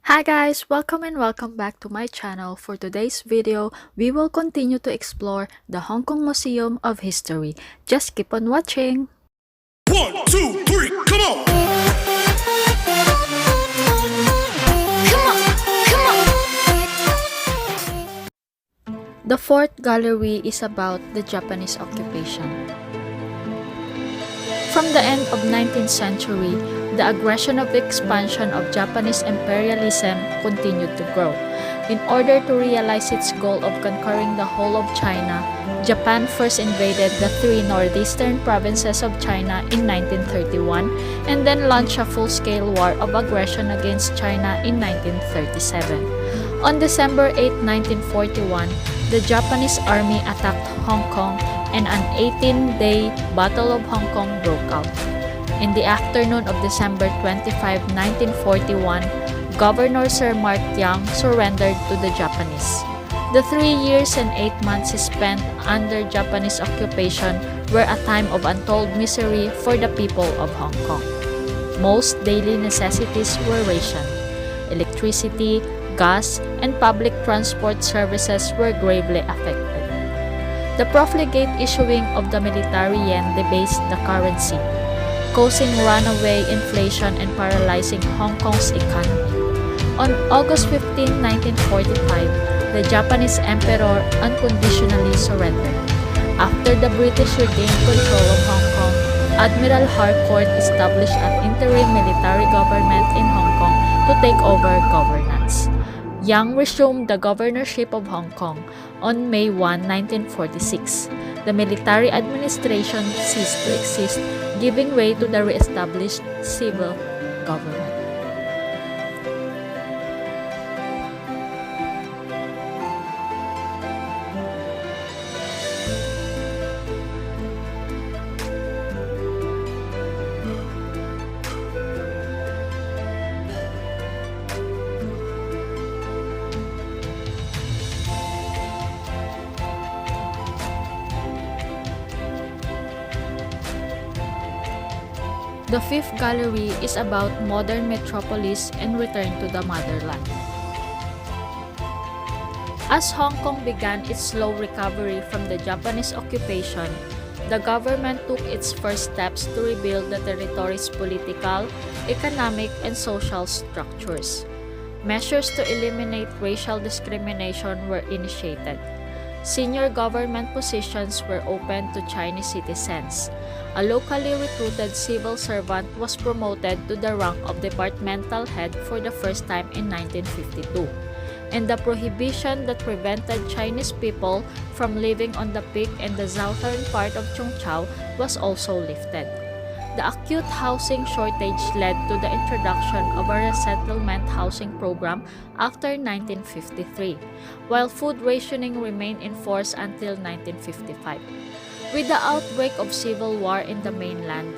Hi guys, welcome and welcome back to my channel. For today's video, we will continue to explore the Hong Kong Museum of History. Just keep on watching! 1, 2, 3, come on! The fourth gallery is about the Japanese occupation. From the end of 19th century, the aggression of expansion of Japanese imperialism continued to grow. In order to realize its goal of conquering the whole of China, Japan first invaded the three northeastern provinces of China in 1931 and then launched a full-scale war of aggression against China in 1937. On December 8, 1941, the Japanese army attacked Hong Kong and an 18-day Battle of Hong Kong broke out. In the afternoon of December 25, 1941, Governor Sir Mark Yang surrendered to the Japanese. The 3 years and 8 months he spent under Japanese occupation were a time of untold misery for the people of Hong Kong. Most daily necessities were rationed. Electricity, gas, and public transport services were gravely affected. The profligate issuing of the military yen debased the currency, causing runaway inflation and paralyzing Hong Kong's economy. On August 15, 1945, the Japanese emperor unconditionally surrendered. After the British regained control of Hong Kong, Admiral Harcourt established an interim military government in Hong Kong to take over governance. Yang resumed the governorship of Hong Kong on May 1, 1946. The military administration ceased to exist, giving way to the re-established civil government. The fifth gallery is about modern metropolis and return to the motherland. As Hong Kong began its slow recovery from the Japanese occupation, the government took its first steps to rebuild the territory's political, economic, and social structures. Measures to eliminate racial discrimination were initiated. Senior government positions were opened to Chinese citizens. A locally recruited civil servant was promoted to the rank of departmental head for the first time in 1952, and the prohibition that prevented Chinese people from living on the peak and the southern part of Chongqiao was also lifted. The acute housing shortage led to the introduction of a resettlement housing program after 1953, while food rationing remained in force until 1955. With the outbreak of civil war in the mainland,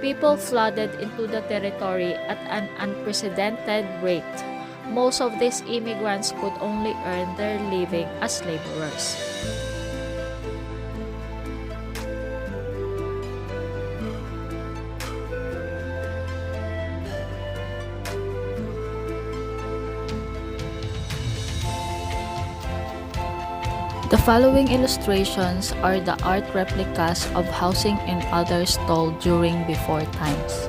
people flooded into the territory at an unprecedented rate. Most of these immigrants could only earn their living as laborers. The following illustrations are the art replicas of housing and others told during before times.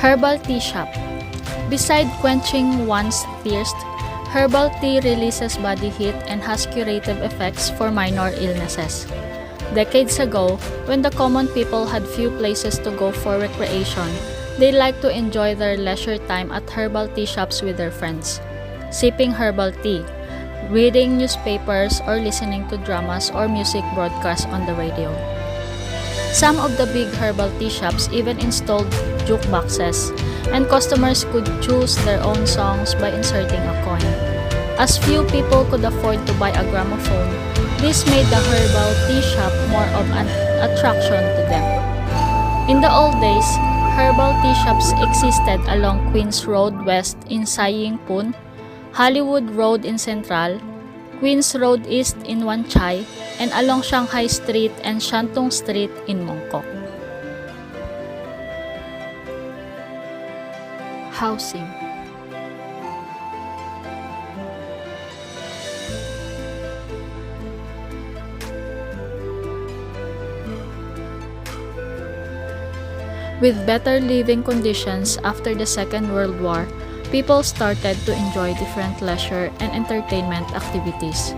Herbal tea shop. Beside quenching one's thirst, herbal tea releases body heat and has curative effects for minor illnesses. Decades ago, when the common people had few places to go for recreation, they liked to enjoy their leisure time at herbal tea shops with their friends, sipping herbal tea, reading newspapers, or listening to dramas or music broadcasts on the radio. Some of the big herbal tea shops even installed jukeboxes, and customers could choose their own songs by inserting a coin. As few people could afford to buy a gramophone, this made the herbal tea shop more of an attraction to them. In the old days, herbal tea shops existed along Queen's Road West in Sai Ying Pun, Hollywood Road in Central, Queen's Road East in Wan Chai, and along Shanghai Street and Shantung Street in Mongkok. Housing. With better living conditions after the Second World War, people started to enjoy different leisure and entertainment activities.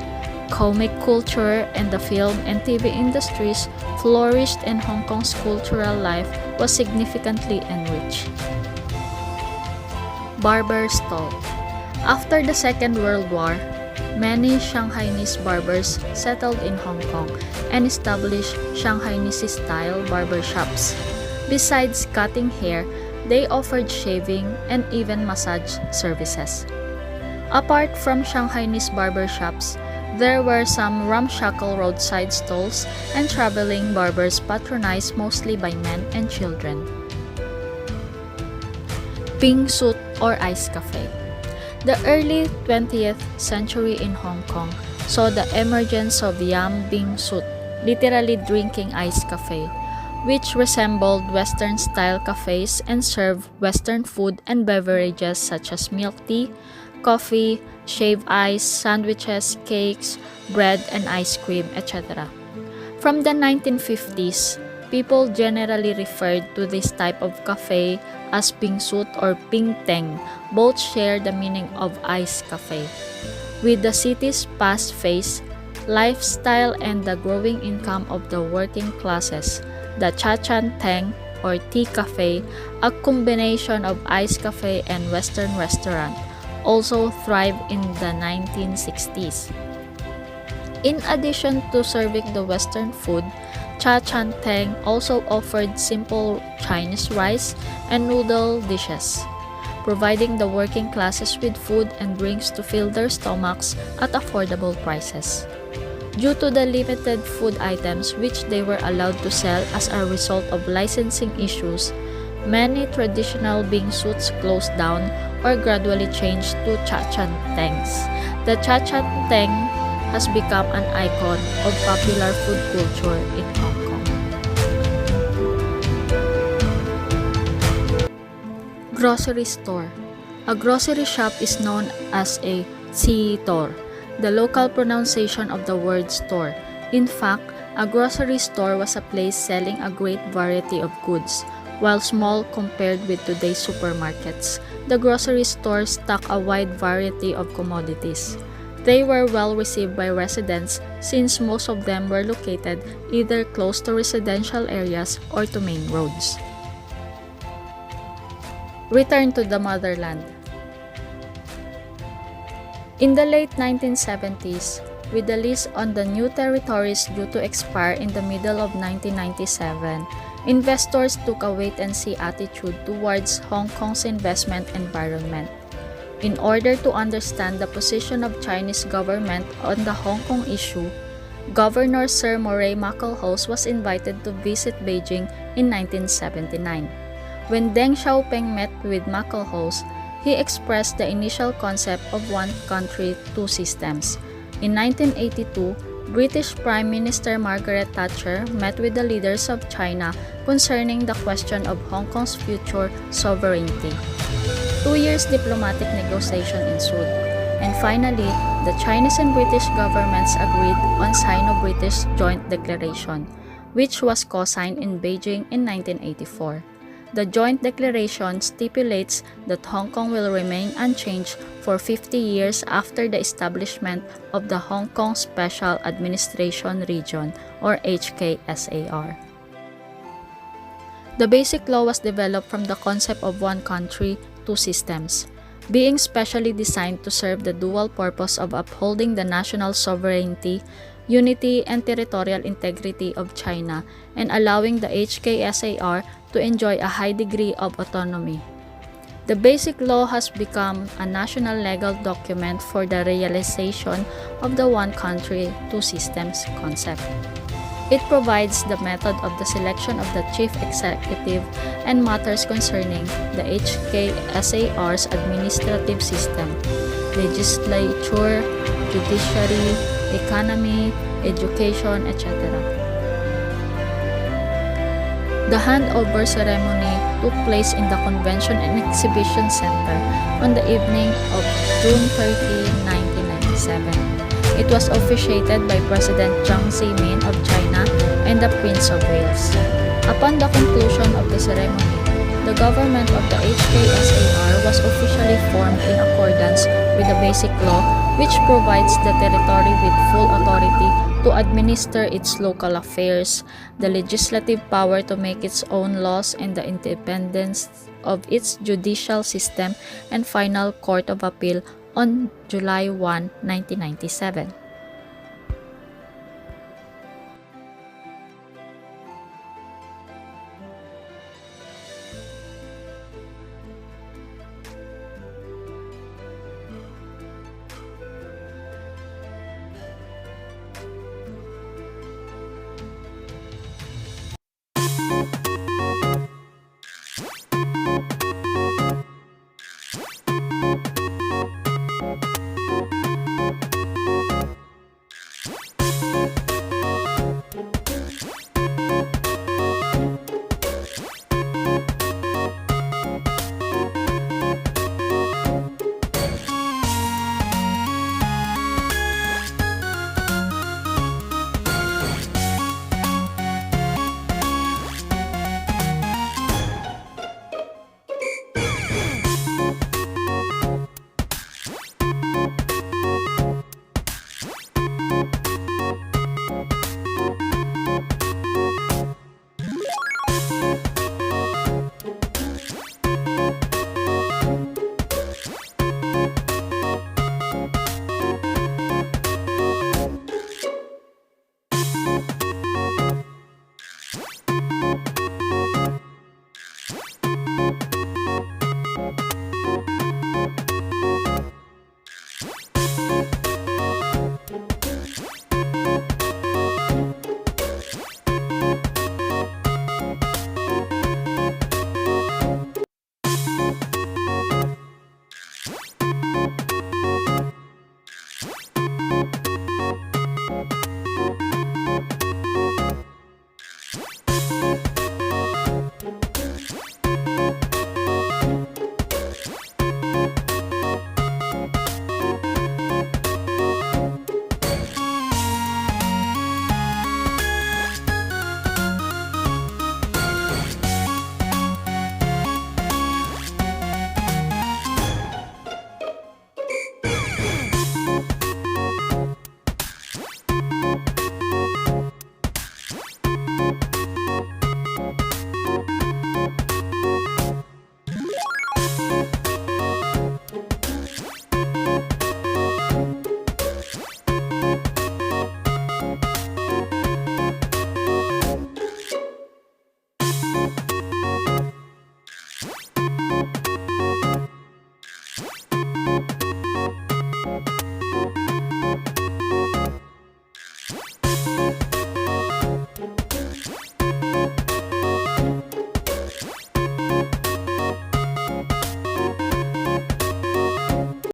Comic culture and the film and TV industries flourished, and Hong Kong's cultural life was significantly enriched. Barber stall. After the Second World War, many Shanghainese barbers settled in Hong Kong and established Shanghainese-style barber shops. Besides cutting hair, they offered shaving and even massage services. Apart from Shanghainese barber shops, there were some ramshackle roadside stalls and traveling barbers patronized mostly by men and children. Pink Suit or Ice Cafe. The early 20th century in Hong Kong saw the emergence of Yam Bing Sut, literally drinking ice cafe, which resembled Western-style cafes and served Western food and beverages such as milk tea, coffee, shaved ice, sandwiches, cakes, bread and ice cream, etc. From the 1950s, people generally referred to this type of cafe as Ping Sut or Ping Teng. Both share the meaning of ice cafe. With the city's fast-paced lifestyle and the growing income of the working classes, the Teng or tea cafe, a combination of ice cafe and Western restaurant, also thrived in the 1960s. In addition to serving the Western food, Teng also offered simple Chinese rice and noodle dishes, providing the working classes with food and drinks to fill their stomachs at affordable prices. Due to the limited food items which they were allowed to sell as a result of licensing issues, many traditional Bing Suits closed down or gradually changed to Tengs. The Teng has become an icon of popular food culture in Hong Kong. Grocery store. A grocery shop is known as a Tor, the local pronunciation of the word store. In fact, a grocery store was a place selling a great variety of goods. While small compared with today's supermarkets, the grocery store stocked a wide variety of commodities. They were well received by residents since most of them were located either close to residential areas or to main roads. Return to the motherland. In the late 1970s, with the lease on the new territories due to expire in the middle of 1997, investors took a wait-and-see attitude towards Hong Kong's investment environment. In order to understand the position of Chinese government on the Hong Kong issue, Governor Sir Murray Maclehose was invited to visit Beijing in 1979. When Deng Xiaoping met with Maclehose, he expressed the initial concept of one country, two systems. In 1982, British Prime Minister Margaret Thatcher met with the leaders of China concerning the question of Hong Kong's future sovereignty. 2 years diplomatic negotiation ensued, and finally, the Chinese and British governments agreed on Sino-British Joint Declaration, which was co-signed in Beijing in 1984. The Joint Declaration stipulates that Hong Kong will remain unchanged for 50 years after the establishment of the Hong Kong Special Administration Region or HKSAR. The basic law was developed from the concept of one country, two systems, being specially designed to serve the dual purpose of upholding the national sovereignty, unity, and territorial integrity of China and allowing the HKSAR to enjoy a high degree of autonomy. The Basic Law has become a national legal document for the realization of the one country, two systems concept. It provides the method of the selection of the chief executive and matters concerning the HKSAR's administrative system, legislature, judiciary, economy, education, etc. The handover ceremony took place in the Convention and Exhibition Center on the evening of June 30, 1997. It was officiated by President Jiang Zemin of China and the Prince of Wales. Upon the conclusion of the ceremony, the government of the HKSAR was officially formed in accordance with the Basic Law, which provides the territory with full authority to administer its local affairs, the legislative power to make its own laws, and the independence of its judicial system and final court of appeal on July 1, 1997.